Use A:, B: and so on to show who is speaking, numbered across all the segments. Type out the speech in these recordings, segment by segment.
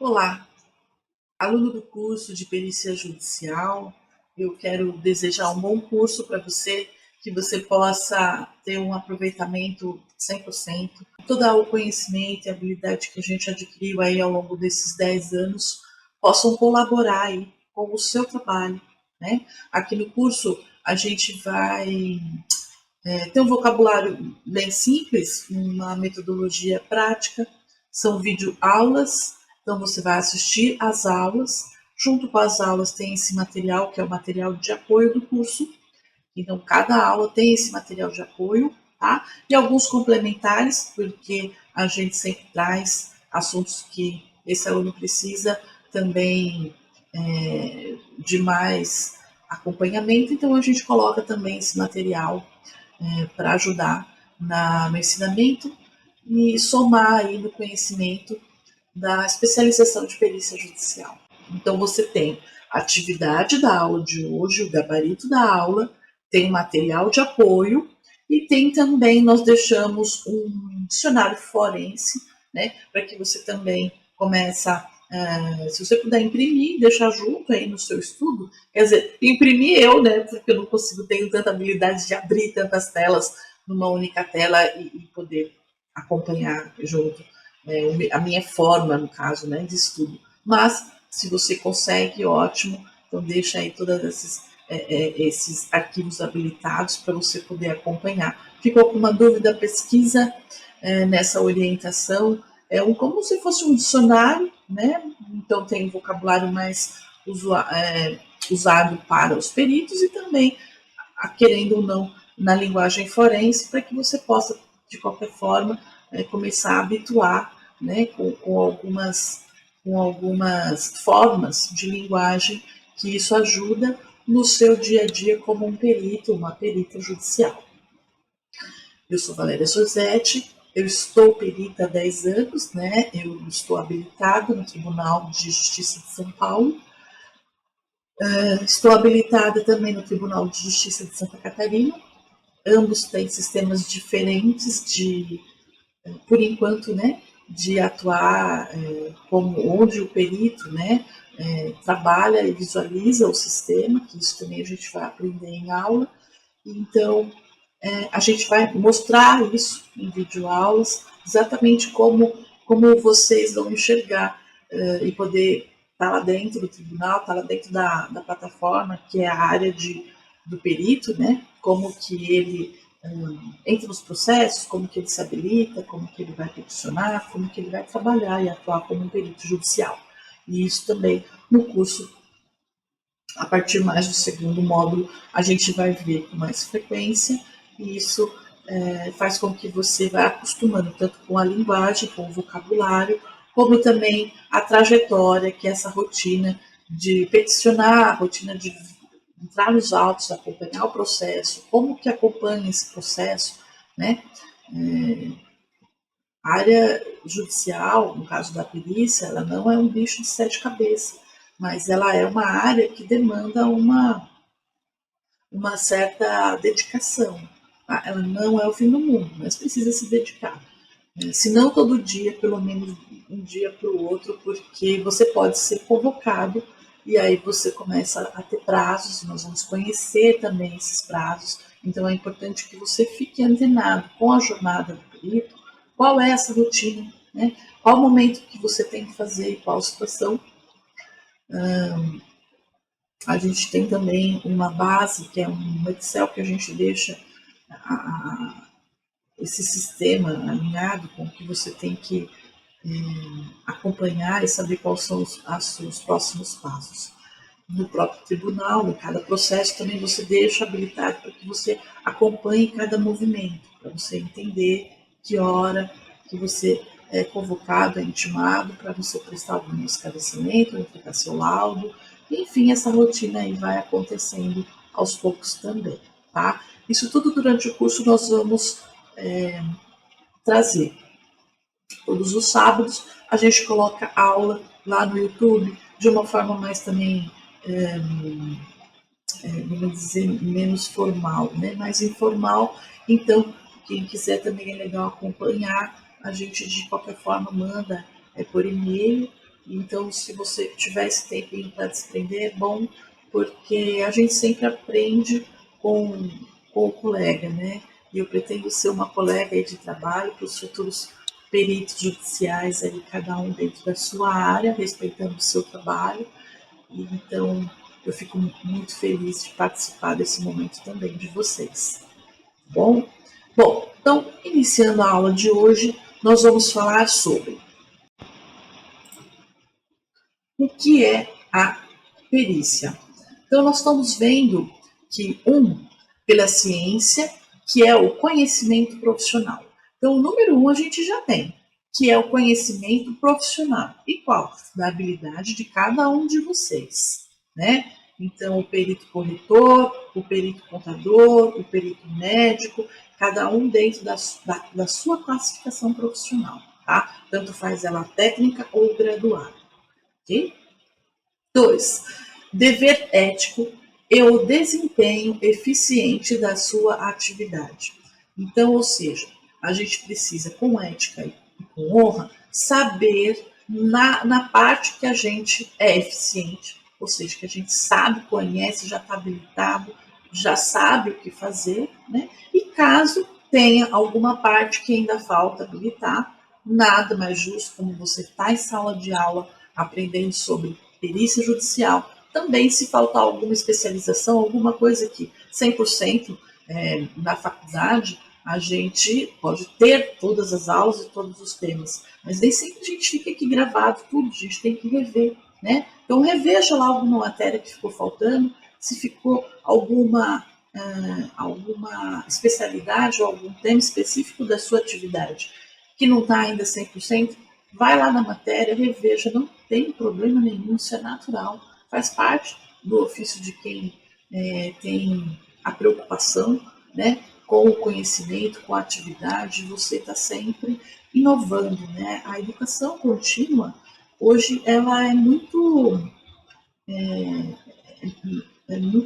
A: Olá, aluno do curso de Perícia Judicial. Eu quero desejar um bom curso para você, que você possa ter um aproveitamento 100%. Todo o conhecimento e habilidade que a gente adquiriu aí ao longo desses 10 anos possam colaborar aí com o seu trabalho, né? Aqui no curso a gente vai ter um vocabulário bem simples, uma metodologia prática, são videoaulas, então você vai assistir às aulas, junto com as aulas tem esse material, que é o material de apoio do curso, então cada aula tem esse material de apoio, tá? E alguns complementares, porque a gente sempre traz assuntos que esse aluno precisa também de mais acompanhamento, então a gente coloca também esse material para ajudar no ensinamento e somar aí no conhecimento da especialização de perícia judicial. Então você tem a atividade da aula de hoje, o gabarito da aula, tem material de apoio e tem também, nós deixamos um dicionário forense, né, para que você também começa, se você puder imprimir, deixar junto aí no seu estudo, quer dizer, imprimir eu, né, porque eu não consigo, tenho tanta habilidade de abrir tantas telas numa única tela e poder acompanhar junto a minha forma, no caso, né, de estudo. Mas, se você consegue, ótimo, então deixa aí todos esses arquivos habilitados para você poder acompanhar. Ficou com uma dúvida, pesquisa nessa orientação, como se fosse um dicionário, né? Então tem um vocabulário mais usado para os peritos e também, querendo ou não, na linguagem forense, para que você possa, de qualquer forma, começar a habituar, né, com algumas formas de linguagem, que isso ajuda no seu dia a dia como um perito, uma perita judicial. Eu sou Valéria Sosetti, eu estou perita há 10 anos, né? Eu estou habilitada no Tribunal de Justiça de São Paulo, estou habilitada também no Tribunal de Justiça de Santa Catarina. Ambos têm sistemas diferentes por enquanto, né, de atuar como onde o perito, né, trabalha e visualiza o sistema, que isso também a gente vai aprender em aula. Então, a gente vai mostrar isso em videoaulas, exatamente como vocês vão enxergar e poder estar lá dentro do tribunal, estar lá dentro da plataforma, que é a área do perito, né? Como que ele entra nos processos, como que ele se habilita, como que ele vai peticionar, como que ele vai trabalhar e atuar como um perito judicial. E isso também no curso, a partir mais do segundo módulo, a gente vai ver com mais frequência, e isso faz com que você vá acostumando tanto com a linguagem, com o vocabulário, como também a trajetória, que é essa rotina de peticionar, a rotina de entrar nos autos, acompanhar o processo, como que acompanha esse processo, né? A área judicial, no caso da perícia, ela não é um bicho de sete cabeças, mas ela é uma área que demanda uma certa dedicação. Tá? Ela não é o fim do mundo, mas precisa se dedicar. Se não todo dia, pelo menos um dia para o outro, porque você pode ser convocado e aí você começa a ter prazos, nós vamos conhecer também esses prazos, então é importante que você fique antenado com a jornada do perito, qual é essa rotina, né? Qual o momento que você tem que fazer e qual situação. A gente tem também uma base, que é um Excel que a gente deixa esse sistema alinhado com o que você tem que acompanhar e saber quais são os próximos passos. No próprio tribunal, em cada processo, também você deixa habilitado para que você acompanhe cada movimento, para você entender que hora que você é convocado, é intimado, para você prestar algum esclarecimento, entregar seu laudo, enfim, essa rotina aí vai acontecendo aos poucos também, tá? Isso tudo durante o curso nós vamos trazer. Todos os sábados a gente coloca aula lá no YouTube de uma forma mais também, vamos dizer, menos formal, né? Mais informal. Então, quem quiser também é legal acompanhar. A gente de qualquer forma manda por e-mail Então, se você tiver esse tempinho para desprender, é bom, porque a gente sempre aprende com o colega, né? E eu pretendo ser uma colega aí de trabalho para os futuros peritos judiciais, aí, cada um dentro da sua área, respeitando o seu trabalho. E, então, eu fico muito feliz de participar desse momento também de vocês. Bom? Bom, então, iniciando a aula de hoje, nós vamos falar sobre o que é a perícia. Então, nós estamos vendo que, pela ciência, que é o conhecimento profissional. Então, o número 1 a gente já tem, que é o conhecimento profissional. E qual? Da habilidade de cada um de vocês, né? Então, o perito corretor, o perito contador, o perito médico, cada um dentro da sua classificação profissional, tá? Tanto faz ela técnica ou graduada, ok? 2. Dever ético e o desempenho eficiente da sua atividade. Então, ou seja, a gente precisa, com ética e com honra, saber na parte que a gente é eficiente, ou seja, que a gente sabe, conhece, já está habilitado, já sabe o que fazer, né? E caso tenha alguma parte que ainda falta habilitar, nada mais justo como você está em sala de aula aprendendo sobre perícia judicial, também se faltar alguma especialização, alguma coisa que 100% na faculdade, a gente pode ter todas as aulas e todos os temas, mas nem sempre a gente fica aqui gravado tudo, a gente tem que rever, né? Então reveja lá alguma matéria que ficou faltando, se ficou alguma especialidade ou algum tema específico da sua atividade que não está ainda 100%, vai lá na matéria, reveja, não tem problema nenhum, isso é natural, faz parte do ofício de quem tem a preocupação, né, com o conhecimento, com a atividade, você está sempre inovando, né? A educação contínua, hoje, ela é muito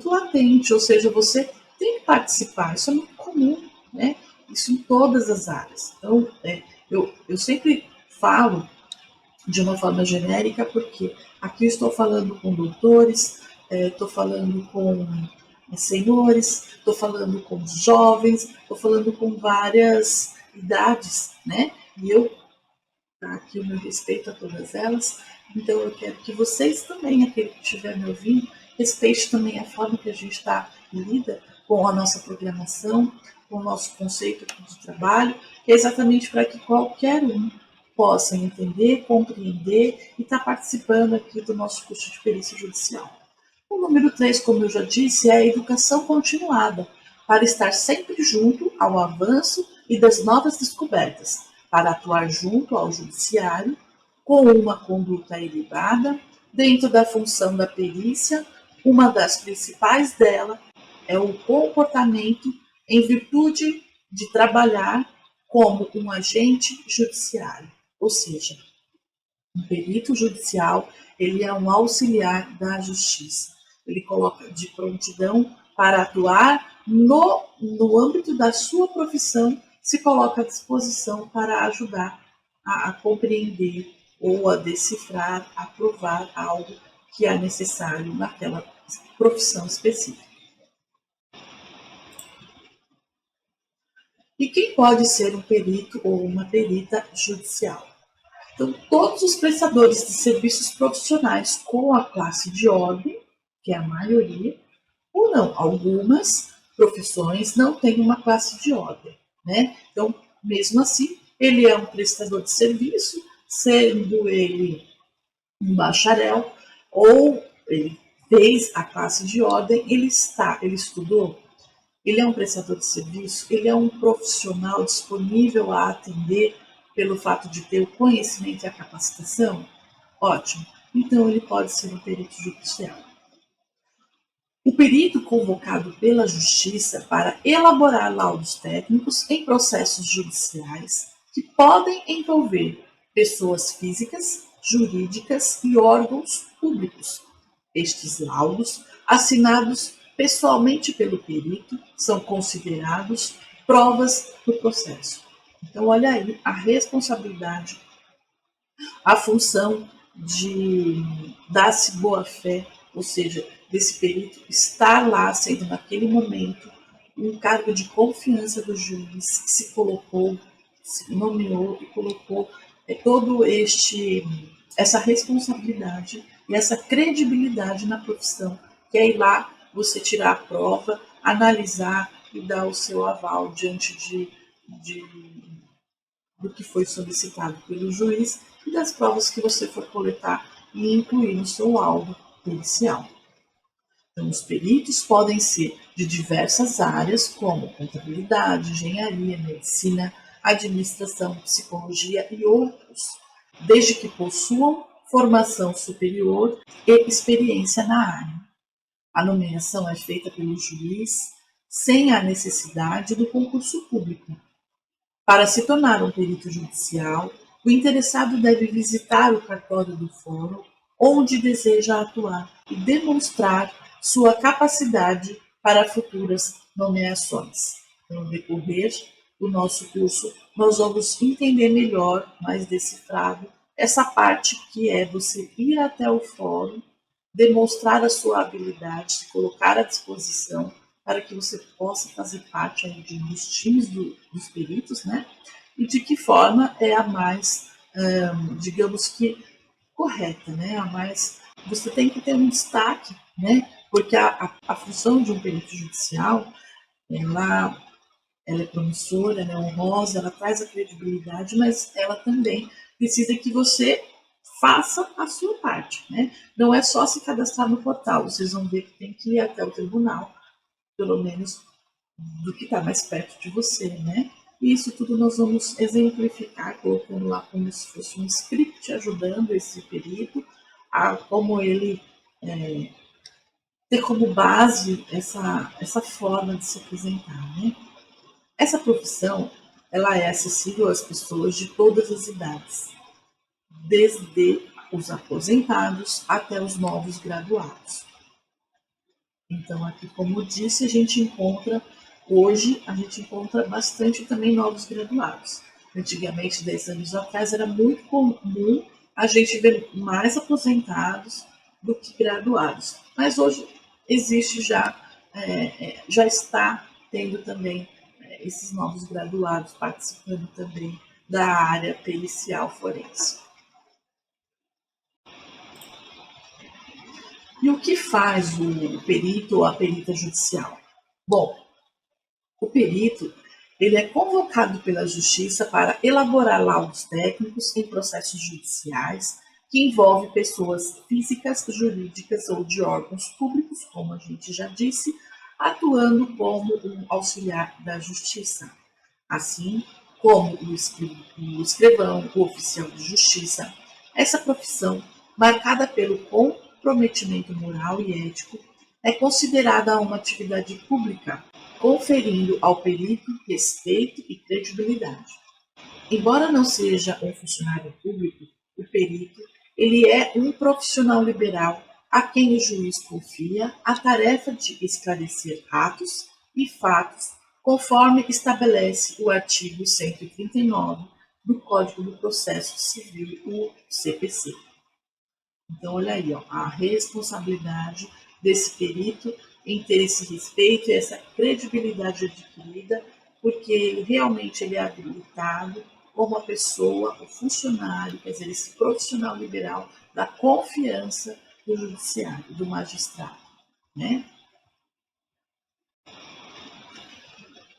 A: latente, ou seja, você tem que participar, isso é muito comum, né? Isso em todas as áreas. Então, eu sempre falo de uma forma genérica, porque aqui eu estou falando com doutores, estou falando com senhores, estou falando com jovens, estou falando com várias idades, né? E eu, tá aqui o meu respeito a todas elas, então eu quero que vocês também, aquele que estiver me ouvindo, respeite também a forma que a gente está lida com a nossa programação, com o nosso conceito de trabalho, que é exatamente para que qualquer um possa entender, compreender e estar participando aqui do nosso curso de perícia judicial. O número 3, como eu já disse, é a educação continuada, para estar sempre junto ao avanço e das novas descobertas, para atuar junto ao judiciário com uma conduta ilibada, dentro da função da perícia, uma das principais dela é o comportamento em virtude de trabalhar como um agente judiciário, ou seja, um perito judicial, ele é um auxiliar da justiça. Ele coloca de prontidão para atuar no âmbito da sua profissão, se coloca à disposição para ajudar a compreender ou a decifrar, a provar algo que é necessário naquela profissão específica. E quem pode ser um perito ou uma perita judicial? Então, todos os prestadores de serviços profissionais com a classe de ordem, que é a maioria, ou não, algumas profissões não têm uma classe de ordem, né? Então, mesmo assim, ele é um prestador de serviço, sendo ele um bacharel, ou ele fez a classe de ordem, ele estudou, ele é um prestador de serviço, ele é um profissional disponível a atender pelo fato de ter o conhecimento e a capacitação? Ótimo. Então, ele pode ser um perito judicial. O perito convocado pela Justiça para elaborar laudos técnicos em processos judiciais que podem envolver pessoas físicas, jurídicas e órgãos públicos. Estes laudos, assinados pessoalmente pelo perito, são considerados provas do processo. Então, olha aí a responsabilidade, a função de dar-se boa-fé, ou seja, desse perito estar lá, sendo naquele momento um cargo de confiança do juiz que se colocou, se nomeou e colocou todo essa responsabilidade e essa credibilidade na profissão, que é ir lá você tirar a prova, analisar e dar o seu aval diante de do que foi solicitado pelo juiz e das provas que você for coletar e incluir no seu laudo pericial. Então, os peritos podem ser de diversas áreas, como contabilidade, engenharia, medicina, administração, psicologia e outros, desde que possuam formação superior e experiência na área. A nomeação é feita pelo juiz sem a necessidade do concurso público. Para se tornar um perito judicial, o interessado deve visitar o cartório do fórum onde deseja atuar e demonstrar sua capacidade para futuras nomeações. No decorrer do nosso curso, nós vamos entender melhor, mais decifrado, essa parte que é você ir até o fórum, demonstrar a sua habilidade, se colocar à disposição para que você possa fazer parte aí dos times dos peritos, né? E de que forma é a mais, digamos que, correta, né? A mais. Você tem que ter um destaque, né? Porque a função de um perito judicial, ela, ela é promissora, ela é honrosa, ela traz a credibilidade, mas ela também precisa que você faça a sua parte, né? Não é só se cadastrar no portal, vocês vão ver que tem que ir até o tribunal, pelo menos do que está mais perto de você, né? E isso tudo nós vamos exemplificar, colocando lá como se fosse um script ajudando esse perito a como ele ter como base essa forma de se apresentar, né? Essa profissão, ela é acessível às pessoas de todas as idades, desde os aposentados até os novos graduados. Então, aqui, como eu disse, hoje, a gente encontra bastante também novos graduados. Antigamente, 10 anos atrás, era muito comum a gente ver mais aposentados do que graduados. Mas hoje existe já está tendo também esses novos graduados participando também da área pericial forense. E o que faz o perito ou a perita judicial? Bom, o perito ele é convocado pela Justiça para elaborar laudos técnicos em processos judiciais que envolvem pessoas físicas, jurídicas ou de órgãos públicos, como a gente já disse, atuando como um auxiliar da Justiça, assim como o escrivão, o oficial de justiça. Essa profissão, marcada pelo comprometimento moral e ético, é considerada uma atividade pública, conferindo ao perito respeito e credibilidade. Embora não seja um funcionário público, o perito ele é um profissional liberal a quem o juiz confia a tarefa de esclarecer atos e fatos, conforme estabelece o artigo 139 do Código do Processo Civil, o CPC. Então, olha aí, ó, a responsabilidade desse perito em ter esse respeito e essa credibilidade adquirida, porque ele é habilitado como a pessoa, o funcionário, quer dizer, esse profissional liberal da confiança do judiciário, do magistrado, né?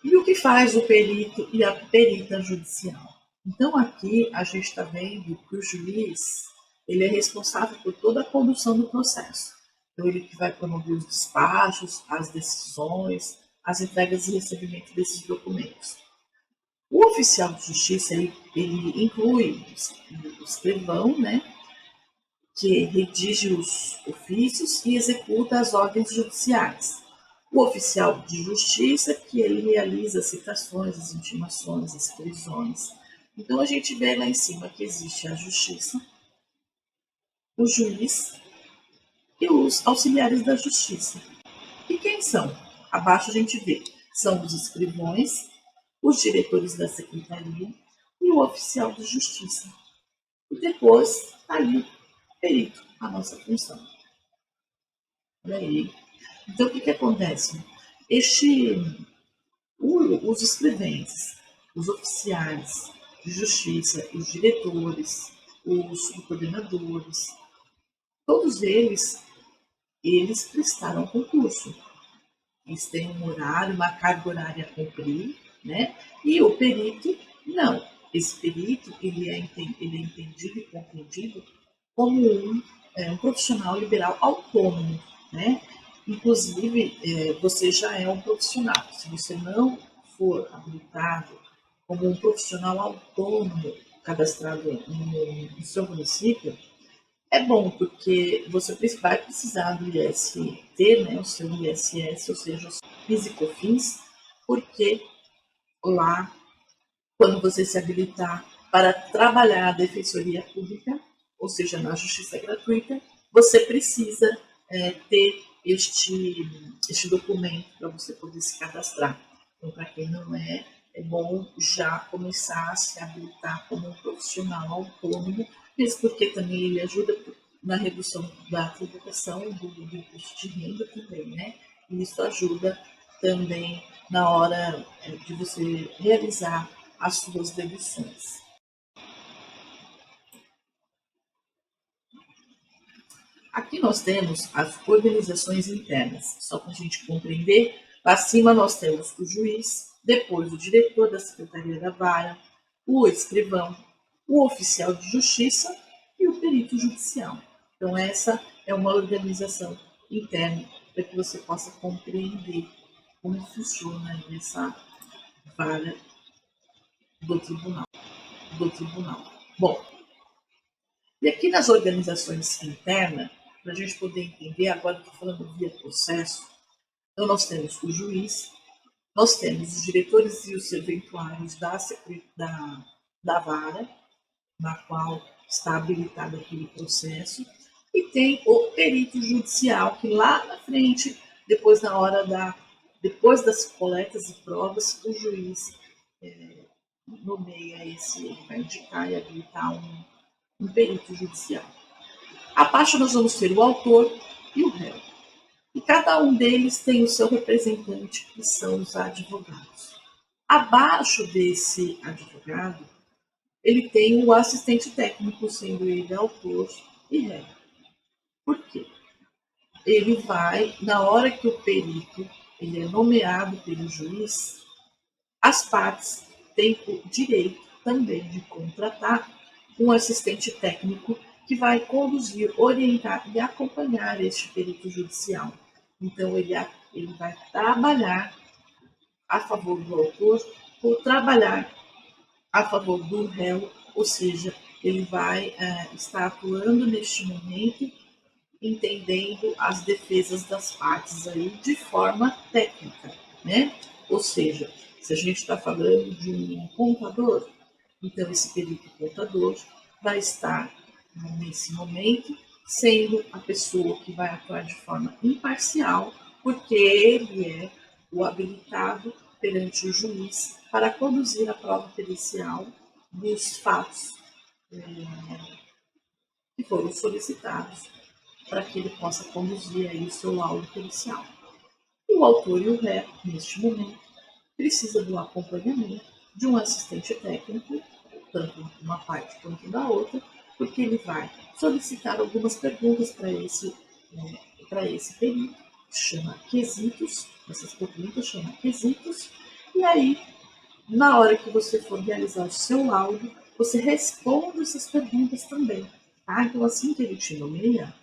A: E o que faz o perito e a perita judicial? Então, aqui a gente está vendo que o juiz ele é responsável por toda a condução do processo. Então, ele que vai promover os despachos, as decisões, as entregas e recebimento desses documentos. O oficial de justiça, ele inclui o escrivão, né, que redige os ofícios e executa as ordens judiciais. O oficial de justiça, que ele realiza as citações, as intimações, as prisões. Então, a gente vê lá em cima que existe a justiça, o juiz e os auxiliares da justiça. E quem são? Abaixo a gente vê, são os escrivões, os diretores da secretaria e o oficial de justiça. E depois, tá ali, perito, a nossa função. Olha aí. Então, o que acontece? Os escreventes, os oficiais de justiça, os diretores, os subcoordenadores, todos eles prestaram concurso. Eles têm um horário, uma carga horária a cumprir, né? E o perito, não. Esse perito, ele é entendido e compreendido como um profissional liberal autônomo, né? Inclusive, você já é um profissional. Se você não for habilitado como um profissional autônomo cadastrado no seu município, é bom, porque você vai precisar do IST, né, o seu ISS, ou seja, os PIS e COFINS, porque lá, quando você se habilitar para trabalhar a defensoria pública, ou seja, na justiça gratuita, você precisa ter este documento para você poder se cadastrar. Então, para quem não é bom já começar a se habilitar como um profissional autônomo, mesmo porque também ele ajuda na redução da tributação do imposto de renda também, né? E isso ajuda também na hora de você realizar as suas deduções. Aqui nós temos as organizações internas, só para a gente compreender. Acima nós temos o juiz, depois o diretor da Secretaria da Vara, o escrivão, o oficial de justiça e o perito judicial. Então, essa é uma organização interna para que você possa compreender como funciona essa vara do tribunal. Bom, e aqui nas organizações internas, para a gente poder entender, agora estou falando via processo, então nós temos o juiz, nós temos os diretores e os serventuários da vara, na qual está habilitado aquele processo, e tem o perito judicial, que lá na frente, depois das coletas e provas, o juiz nomeia ele vai indicar e habilitar um perito judicial. Abaixo nós vamos ter o autor e o réu. E cada um deles tem o seu representante, que são os advogados. Abaixo desse advogado, ele tem o assistente técnico, sendo ele autor e réu. Por quê? Ele vai, na hora que o perito ele é nomeado pelo juiz, as partes têm o direito também de contratar um assistente técnico que vai conduzir, orientar e acompanhar este perito judicial. Então, ele vai trabalhar a favor do autor ou trabalhar a favor do réu, ou seja, ele vai estar atuando neste momento, entendendo as defesas das partes aí de forma técnica, né? Ou seja, se a gente está falando de um contador, então esse perito contador vai estar nesse momento sendo a pessoa que vai atuar de forma imparcial, porque ele é o habilitado perante o juiz para conduzir a prova pericial dos fatos que foram solicitados para que ele possa conduzir aí o seu laudo pericial. O autor e o réu, neste momento, precisa do acompanhamento de um assistente técnico, tanto de uma parte quanto da outra, porque ele vai solicitar algumas perguntas para esse perito, que chama quesitos, essas perguntas chamam quesitos, e aí, na hora que você for realizar o seu laudo, você responde essas perguntas também. Tá? Então, assim que ele te nomeia,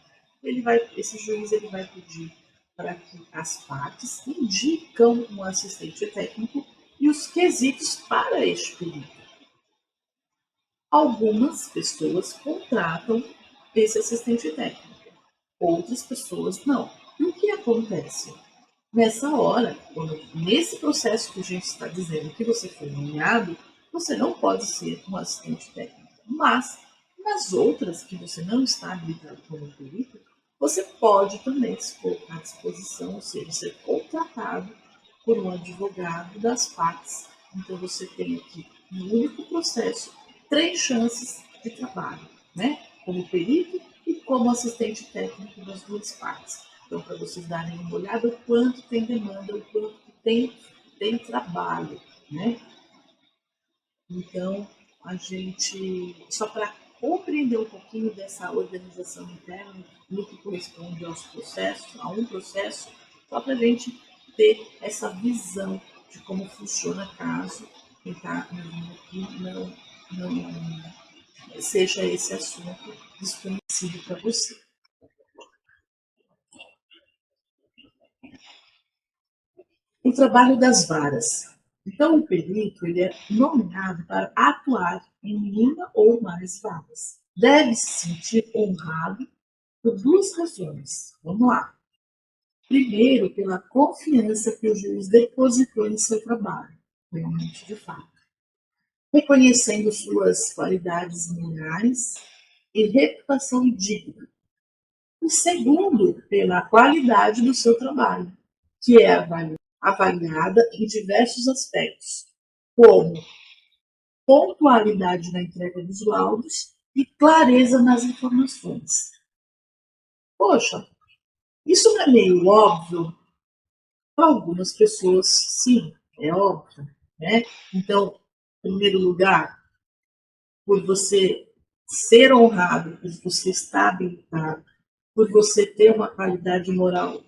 A: esse juiz ele vai pedir para que as partes indicam um assistente técnico e os quesitos para este perito. Algumas pessoas contratam esse assistente técnico, outras pessoas não. E o que acontece? Nessa hora, nesse processo que a gente está dizendo que você foi nomeado, você não pode ser um assistente técnico. Mas, nas outras que você não está habilitado como perito, você pode também se colocar à disposição, ou seja, ser contratado por um advogado das partes. Então, você tem aqui, no único processo, 3 chances de trabalho, né? Como perito, e como assistente técnico das duas partes. Então, para vocês darem uma olhada, o quanto tem demanda, o quanto tem trabalho, né? Então, a gente, só para compreender um pouquinho dessa organização interna, no que corresponde aos processos, a um processo, só para a gente ter essa visão de como funciona caso quem está aqui não seja esse assunto desconhecido para você. O trabalho das varas. Então, o perito ele é nomeado para atuar em uma ou mais varas. Deve se sentir honrado por duas razões. Vamos lá. Primeiro, pela confiança que o juiz depositou em seu trabalho, realmente de fato. Reconhecendo suas qualidades morais e reputação digna. E segundo, pela qualidade do seu trabalho, que é avaliada em diversos aspectos, como pontualidade na entrega dos laudos e clareza nas informações. Poxa, isso não é meio óbvio? Para algumas pessoas, sim, é óbvio, né? Então, em primeiro lugar, por você ser honrado, por você estar habilitado, por você ter uma qualidade moral,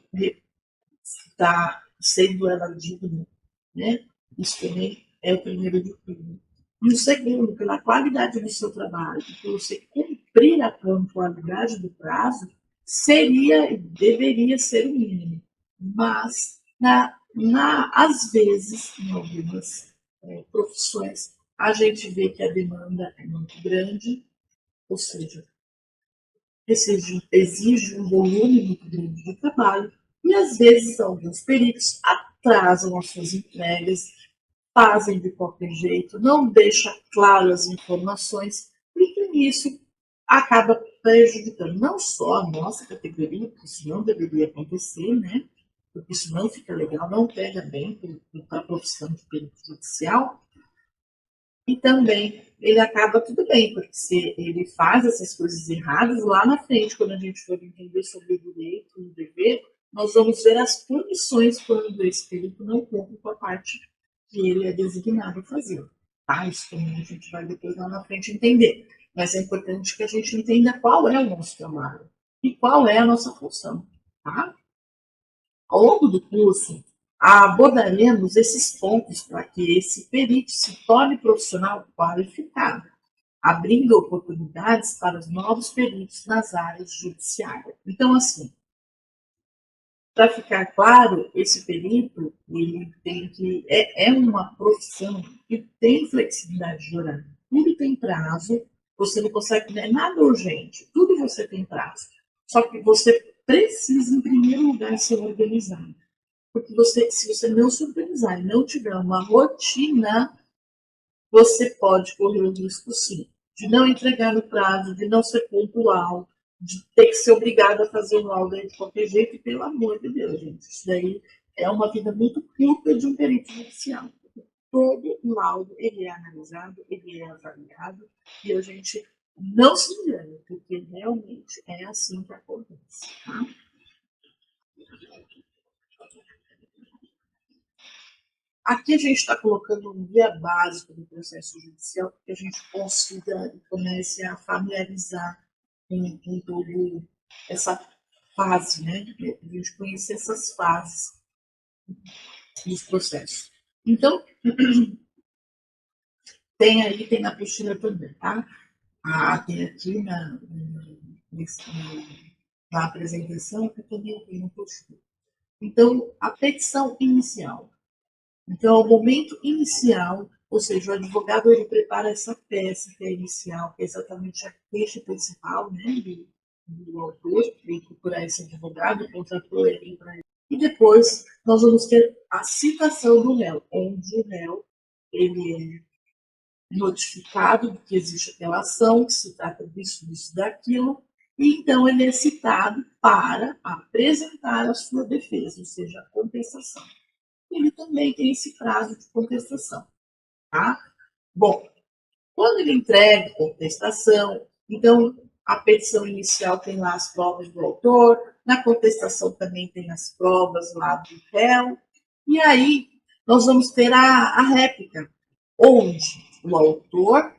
A: está sendo ela digna, né? Isso também é o primeiro de tudo. E o segundo, pela qualidade do seu trabalho, por você cumprir a pontualidade do prazo, seria e deveria ser o mínimo. Mas, às vezes, em algumas profissões, a gente vê que a demanda é muito grande, ou seja, exige um volume muito grande de trabalho, e às vezes alguns peritos atrasam as suas entregas, fazem de qualquer jeito, não deixa claro as informações, e com isso acaba prejudicando não só a nossa categoria, porque isso não deveria acontecer, né? Porque isso não fica legal, não pega bem para a profissão de perito judicial, e também ele acaba tudo bem, porque se ele faz essas coisas erradas, lá na frente, quando a gente for entender sobre o direito e o dever, nós vamos ver as punições quando esse perito não cumpre com a parte que ele é designado a fazer. Tá? Isso também a gente vai depois lá na frente entender. Mas é importante que a gente entenda qual é o nosso trabalho e qual é a nossa função. Tá? Ao longo do curso, abordaremos esses pontos para que esse perito se torne profissional qualificado, abrindo oportunidades para os novos peritos nas áreas judiciárias. Então, assim, para ficar claro, esse perito ele tem que é uma profissão que tem flexibilidade de horário. Tudo tem prazo, você não consegue, não é nada urgente, tudo você tem prazo. Só que você precisa, em primeiro lugar, ser organizado. Porque você, se você não se organizar e não tiver uma rotina, você pode correr o risco, sim, de não entregar no prazo, de não ser pontual, de ter que ser obrigado a fazer um laudo de qualquer jeito, e pelo amor de Deus, gente, isso daí é uma vida muito curta de um perito judicial. Todo laudo ele é analisado, ele é avaliado, e a gente não se engane, porque realmente é assim que acontece. Tá? Aqui a gente está colocando um guia básico do processo judicial para que a gente consiga e comece a familiarizar com toda essa fase, né? A gente conhecer essas fases dos processos. Então, tem na apostila também, tá? Tem aqui na apresentação que também tem na apostila. Então, a petição inicial. Então, ao momento inicial, ou seja, o advogado ele prepara essa peça que é inicial, que é exatamente a queixa principal, né, do autor, que vem procurar esse advogado, contratou ele para ele. E depois nós vamos ter a citação do réu, onde o réu ele é notificado de que existe aquela ação, que se trata disso, daquilo, e então ele é citado para apresentar a sua defesa, ou seja, a contestação. Ele também tem esse prazo de contestação. Tá? Bom, quando ele entrega a contestação, então A petição inicial tem lá as provas do autor, na contestação também tem as provas lá do réu, e aí nós vamos ter a réplica, onde o autor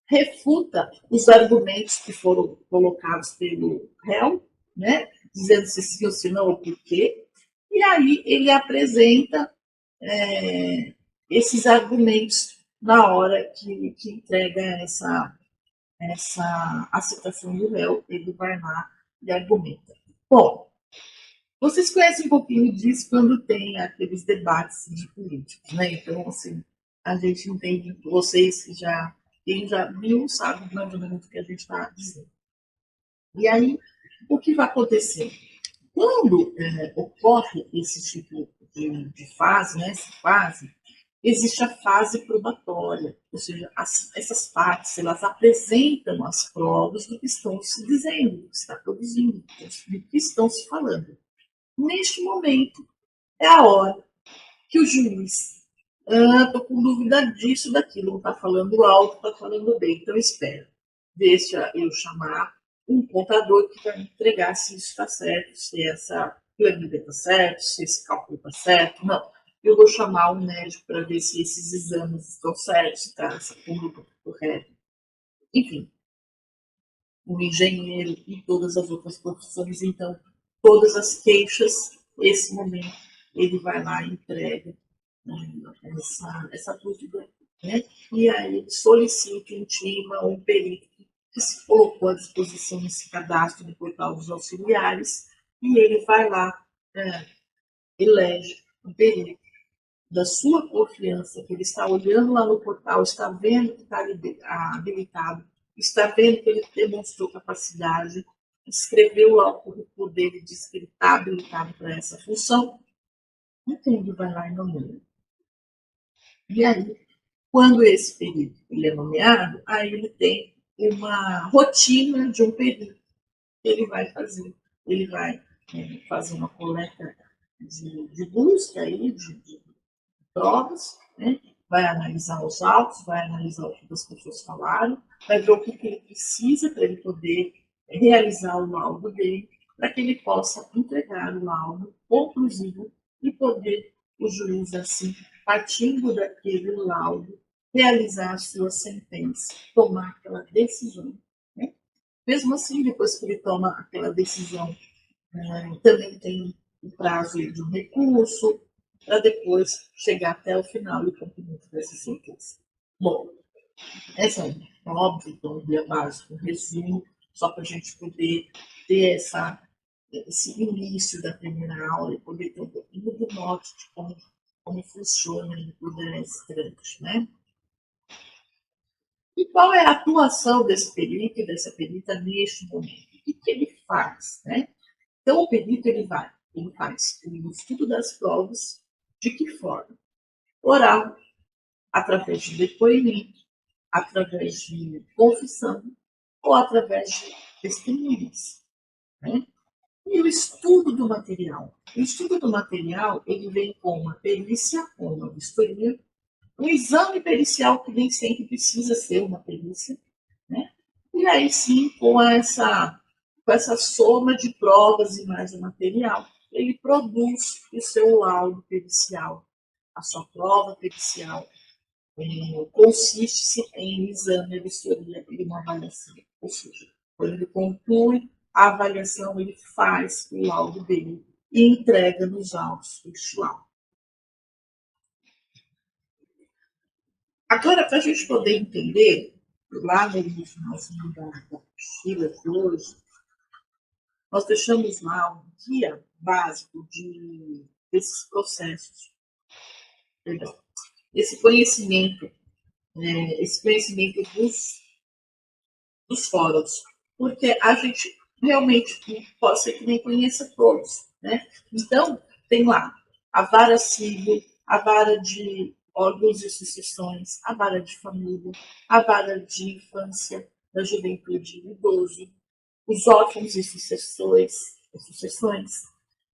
A: refuta os argumentos que foram colocados pelo réu, né, dizendo se sim ou se não, o porquê, e aí ele apresenta esses argumentos na hora que entrega a citação do réu, ele vai lá e argumenta. Bom, vocês conhecem um pouquinho disso quando tem aqueles debates de políticos, né? Então, assim, a gente entende, vocês quem já viu, sabe mais ou menos o que a gente está dizendo. E aí, o que vai acontecer? Quando ocorre esse tipo de fase, né, essa fase, existe a fase probatória, ou seja, essas partes elas apresentam as provas do que estão se dizendo, do que está produzindo, do que estão se falando. Neste momento, é a hora que o juiz, estou com dúvida disso, daquilo, não está falando alto, está falando bem, então espera, deixa eu chamar um contador que vai entregar se isso está certo, se essa planilha está certa, se esse cálculo está certo, não. Eu vou chamar um médico para ver se esses exames estão certos, se está essa conduta correta. Enfim, um engenheiro e todas as outras profissões, então, todas as queixas, esse momento, ele vai lá e entrega essa dúvida, né? E aí ele solicita, intima um perito que se colocou à disposição nesse cadastro do portal dos auxiliares, e ele vai lá, elege um perito da sua confiança, que ele está olhando lá no portal, está vendo que está habilitado, está vendo que ele demonstrou capacidade, escreveu lá o currículo dele, diz que ele está habilitado para essa função, então ele vai lá e nomeia. E aí, quando esse perito ele é nomeado, aí ele tem uma rotina de um perito que ele vai fazer. Ele vai fazer uma coleta de busca aí, de provas, né? Vai analisar os autos, vai analisar o que as pessoas falaram, vai ver o que ele precisa para ele poder realizar o laudo dele, para que ele possa entregar o laudo conclusivo e poder o juiz, assim, partindo daquele laudo, realizar a sua sentença, tomar aquela decisão. Né? Mesmo assim, depois que ele toma aquela decisão, também tem o prazo de um recurso, para depois chegar até o final do cumprimento dessa sentença. Bom, essa é óbvio, então, um dia básico, um resumo, só para a gente poder ter esse início da primeira aula e poder ter um pouquinho do norte de como funciona em toda esse trâmite, né? E qual é a atuação desse perito e dessa perita neste momento? O que ele faz, né? Então, o perito ele faz o estudo das provas, de que forma? Oral, através de depoimento, através de confissão ou através de testemunhas. Né? E o estudo do material. O estudo do material ele vem com uma perícia, com uma vistoria, um exame pericial que nem sempre precisa ser uma perícia, né? E aí sim, com essa soma de provas e mais o material, ele produz o seu laudo pericial, a sua prova pericial, consiste em exame, vistoria e uma avaliação. Ou seja, quando ele conclui a avaliação, ele faz o laudo dele e entrega nos autos este laudo. Agora, para a gente poder entender, lá no finalzinho da apostila de hoje, nós deixamos lá um guia básico desses processos. Perdão, esse conhecimento, dos fóruns, porque a gente realmente pode ser que nem conheça todos, né? Então, tem lá a vara civil, a vara de órgãos e sucessões, a vara de família, a vara de infância, da juventude e idoso, os órfãos e sucessões,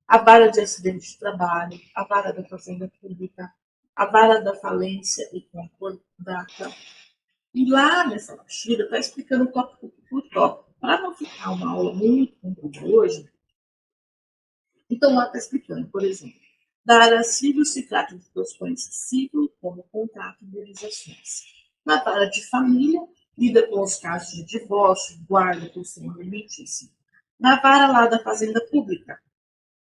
A: a vara de acidente de trabalho, a vara da fazenda pública, a vara da falência e concordata, E lá nessa apostila está explicando tópico por tópico. Para não ficar uma aula muito comprida hoje, então lá está explicando, por exemplo, da área civil se trata de questões civil, como contrato e indenizações. Na vara de família, lida com os casos de divórcio, guarda, consumo alimentício. Na vara lá da fazenda pública,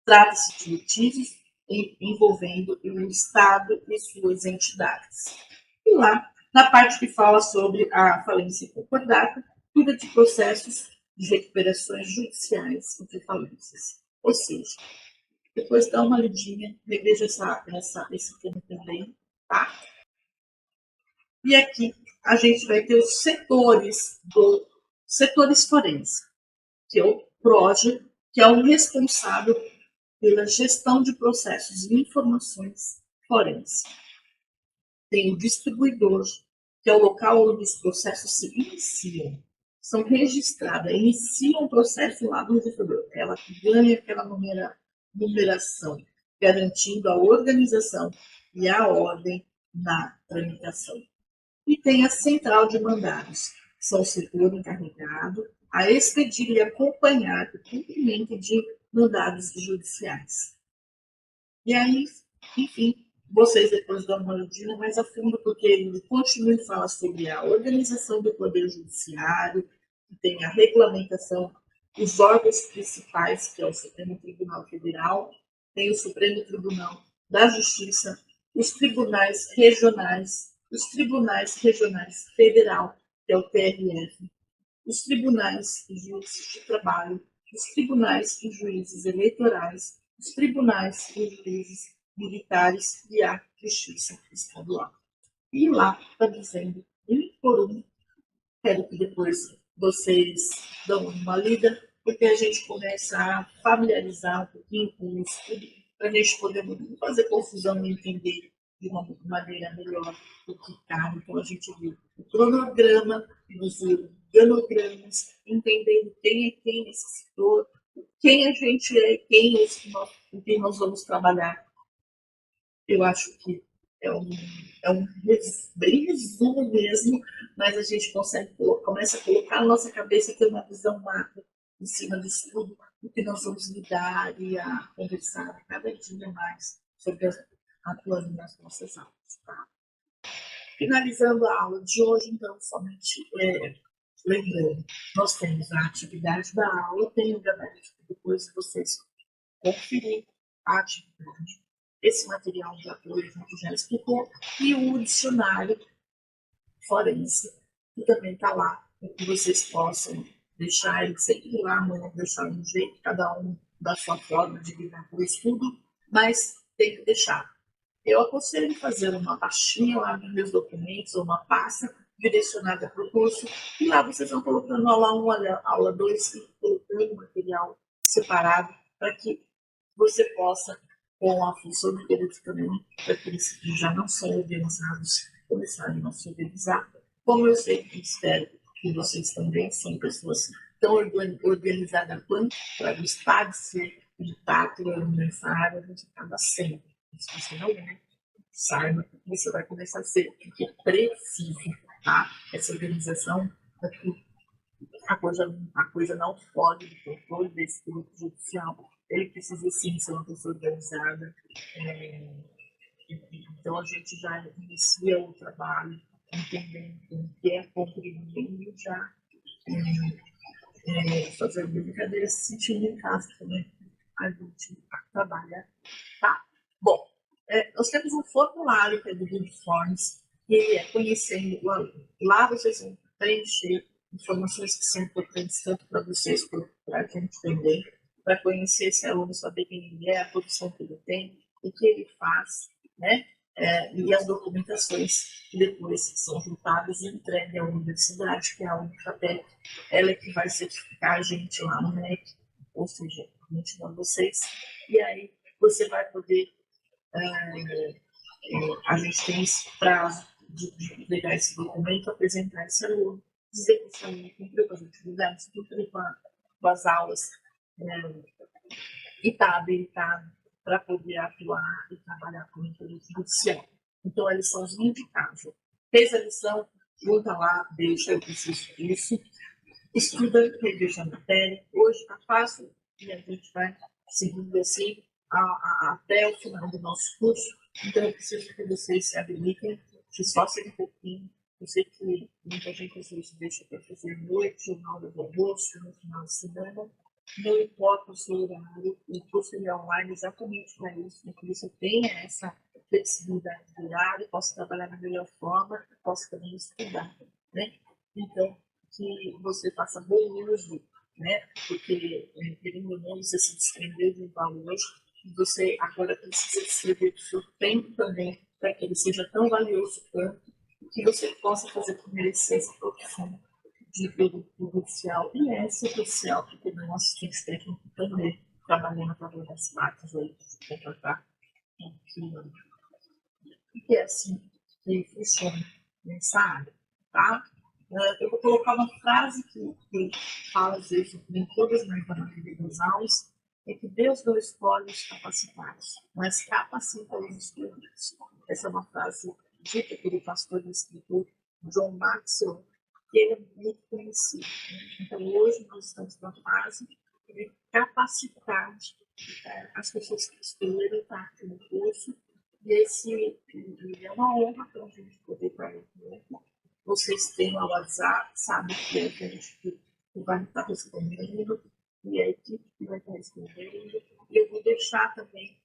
A: trata-se de litígios envolvendo o Estado e suas entidades. E lá, na parte que fala sobre a falência concordata, cuida de processos de recuperações judiciais entre falências. Ou seja, depois dá uma lidinha, reveja esse tema também, tá? E aqui a gente vai ter os setores forenses, que é o PROGE, que é o responsável pela gestão de processos e informações forenses. Tem o distribuidor, que é o local onde os processos se iniciam. São registradas, iniciam o processo lá do distribuidor. Ela ganha aquela numeração, garantindo a organização e a ordem na tramitação. E tem a central de mandados, são o setor encarregado a expedir e acompanhar o cumprimento de mandados judiciais. E aí, enfim, vocês depois dão uma olhadinha mais a fundo, porque ele continua e fala sobre a organização do Poder Judiciário, que tem a regulamentação, os órgãos principais, que é o Supremo Tribunal Federal, tem o Supremo Tribunal da Justiça, os tribunais regionais federal, que é o TRF, os tribunais e juízes de trabalho, os tribunais e juízes eleitorais, os tribunais e juízes militares e a justiça estadual. E lá está dizendo, um por um, quero que depois vocês dão uma lida, porque a gente começa a familiarizar um pouquinho com o estudo, para a gente poder não fazer confusão e entender de uma maneira melhor o que está. Então, a gente viu o cronograma, os organogramas, entendendo quem é quem nesse setor, quem a gente é, com quem nós vamos trabalhar. Eu acho que é um bem resumo mesmo, mas a gente começa a colocar na nossa cabeça ter uma visão macro em cima disso tudo, do que nós vamos lidar e a conversar cada dia mais sobre atuando nas nossas aulas. Tá? Finalizando a aula de hoje, então, somente lembrando, nós temos a atividade da aula, tem o gabarito, depois vocês conferir a atividade. Esse material de apoio a gente já explicou, e o dicionário forense, que também está lá, para que vocês possam deixar ele sempre lá, não deixar um jeito, cada um da sua forma de lidar com o estudo, mas tem que deixar. Eu aconselho fazer uma pastinha lá nos meus documentos, ou uma pasta direcionada para o curso, e lá vocês vão colocando aula 1, aula 2, e colocando material separado, para que você possa, com a função de direito também, para aqueles que já não são organizados, começarem a se organizar. Como eu sei e espero que vocês também são pessoas tão organizadas quanto para gostar de ser de pátria nessa área, a gente acaba sendo. Se você não é, saiba que você vai começar a ser, porque é preciso, tá? Essa organização, aqui, a coisa não foge do controle desse grupo judicial. Ele precisa sim ser uma pessoa organizada. Então a gente já inicia o trabalho entendendo o que é contribuindo e já fazendo brincadeira, se sentindo em casa também. A gente trabalha. Tá? Bom, nós temos um formulário que é do Good Forms, que é conhecendo o aluno. Lá vocês vão preencher informações que são importantes tanto para vocês quanto para a gente também, para conhecer esse aluno, saber quem ele é, a profissão que ele tem, o que ele faz, né? E as documentações que depois são juntadas e entregues à universidade, que é a Unifapec, ela é que vai certificar a gente lá no MEC, ou seja, a gente não vocês, e aí você vai poder, a gente tem esse prazo de pegar esse documento, apresentar esse aluno, dizer que esse aluno cumpriu com as atividades, cumpriu com as aulas, e está habilitado para poder atuar e trabalhar com o interesse judicial. Então, eles são os indicados. Fez a lição, Volta lá, deixa, eu preciso disso. Estuda, reveja a matéria. Hoje está fácil e a gente vai seguindo assim até o final do nosso curso. Então, eu preciso que vocês se habilitem, se esforcem um pouquinho. Eu sei que muita gente às vezes deixa para fazer noite, na hora do almoço, no final de semana. Não importa o seu horário, o curso é online exatamente para isso, para que você tenha essa flexibilidade de horário, possa trabalhar da melhor forma, possa também estudar, né? Então, que você faça bom uso, né? Porque, querendo ou não, você se desprender de um valor e você agora precisa distribuir o seu tempo também para que ele seja tão valioso quanto que você possa fazer por merecer essa profissão de produto oficial e é oficial, porque não assistente técnico também, trabalhando através das partes aí, de contratar, que é assim que funciona nessa área, tá? Eu vou colocar uma frase que eu falo às vezes em todas as minhas aulas, é que Deus não escolhe os capacitados, mas capacita os escolhidos. Essa é uma frase dita pelo pastor e escritor John Maxwell, que ele é muito conhecido. Então, hoje nós estamos na fase de capacitar as pessoas que escolheram estar aqui no curso, e esse é uma honra para a gente poder estar aqui. Vocês têm o WhatsApp, sabem que é que a gente vai estar respondendo, e a equipe que vai estar respondendo. E eu vou deixar também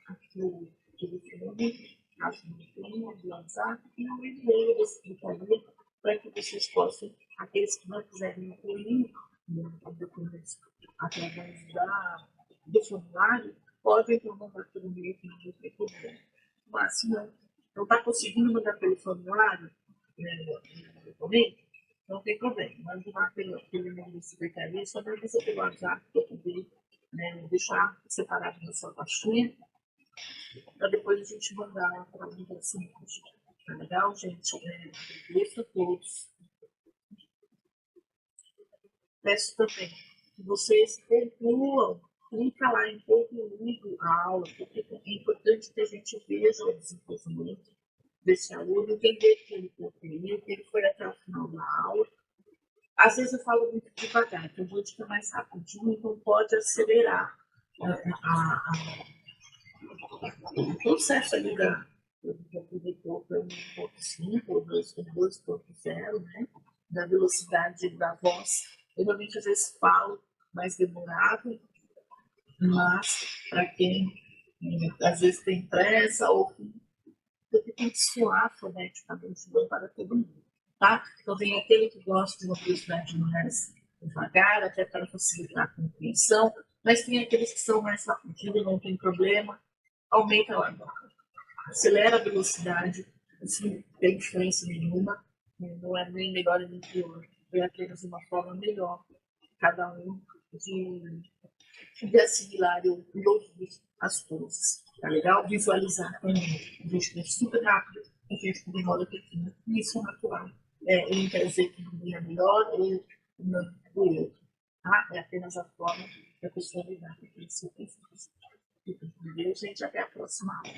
A: aqui o telefone, caso não tenha, do WhatsApp, e o e-mail da secretaria, para que vocês possam, aqueles que não quiserem incluir documentos através do formulário, podem então mandar pelo e-mail que não tem problema. Mas se não está conseguindo mandar pelo formulário, no documento, não tem problema. Manda lá pelo e-mail da secretaria, só não avisa pelo WhatsApp para poder deixar separado na sua pastinha, para depois a gente mandar lá para a universidade. Tá legal, gente? Agradeço a todos. Peço também que vocês concluam, clica lá em concluir a aula, porque é importante que a gente veja o desenvolvimento desse aluno, entender que ele concluiu, que ele foi até o final da aula. Às vezes eu falo muito devagar, então eu vou ficar mais rapidinho, então pode acelerar o processo ali da aproveitou para 1.5 ou 2.0, né? Da velocidade da voz. Eu realmente às vezes falo mais demorado, mas para quem às vezes tem pressa ou que tem que soar foneticamente bom para todo mundo, tá? Então tem aquele que gosta de uma velocidade mais devagar, até para facilitar a compreensão, mas tem aqueles que são mais rapidinhos, não tem problema, aumenta a acelera a velocidade, assim, não tem diferença nenhuma, não é nem melhor nem pior, é apenas uma forma melhor, cada um de assimilar e ouvir as coisas, tá legal? Visualizar também, a gente tem super rápido, a gente demora um pouquinho, isso é natural, não quer dizer que um é melhor ou não do outro, tá? É apenas a forma da pessoa lidar com aquele seu processo. Entendeu, gente? Até a próxima aula.